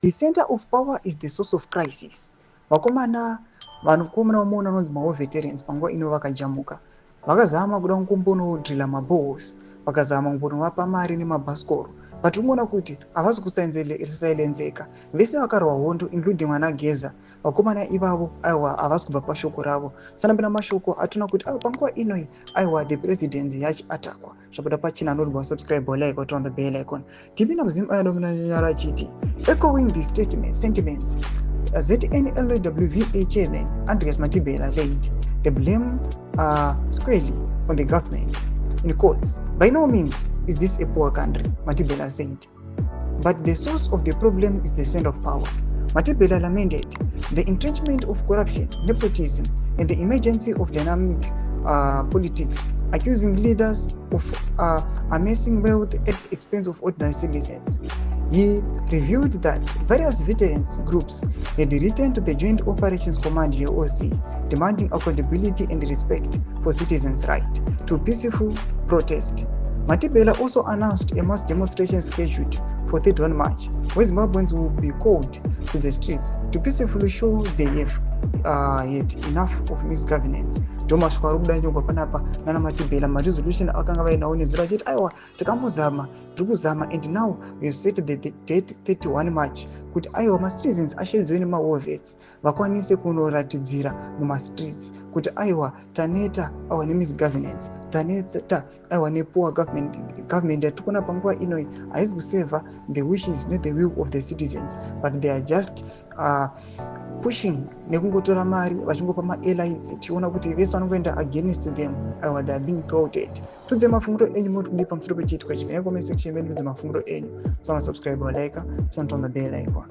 The center of power is the source of crisis. Vakomana vanokomana vamona vanonzi mawo veterans panguva ino vakajamuka vakazama kuda kumbonodrilla mabohos, vakazama kumbonovapa mari nemabhasikoro, but unoona kuti havasi kusailenzeka. Vese vakarwa hondo including vana Geza, vakomana ivavo aiwa havasi kubva pashoko ravo. Sanambira mashoko atona kuti panguva inoi aiwa the presidency yachiatakwa. Zvabuda pachina anodwa subscribe like on the bell icon. Tipina mzimu ayadomnanyara chiti echoing the sentiments, ZNLWVA chairman Andreas Matibela laid the blame squarely on the government. In quotes, by no means is this a poor country, Matibela said, but the source of the problem is the center of power. Matibela lamented the entrenchment of corruption, nepotism, and the emergence of dynamic politics, accusing leaders of amassing wealth at the expense of ordinary citizens. He revealed that various veterans groups had written to the Joint Operations Command (JOC) demanding accountability and respect for citizens' right to peaceful protest. Matibela also announced a mass demonstration scheduled for 31 March, where Zimbabweans will be called to the streets to peacefully show they have had enough of misgovernance. Thomas Kwarubdanjongwa panapa nana Matibela maresolution akanga vainawo nezuro achiti aiwa takambozama tirikuzama and now we have set the date 31 March kuti aiwa macitizens ashedzwe nemawoar vets vakwanise kunoratidzira mumastreets kuti aiwa taneta aiwa nemisgovernance, taneta aiwa nepoor government yatikona panguva inoi haisi kuseva the wishes ne the will of the citizens, but they are just pushing nekungotora mari vachingopa ma-allies. Tiona kuti vese vanongoenda against them, aiwa they are being promoted. Tudze mafunguro enyu muri kudi pamusoro pechiitwa ichi. Comment section menu tudze mafunguro enyu. So subscribe or like, so on the bell icon.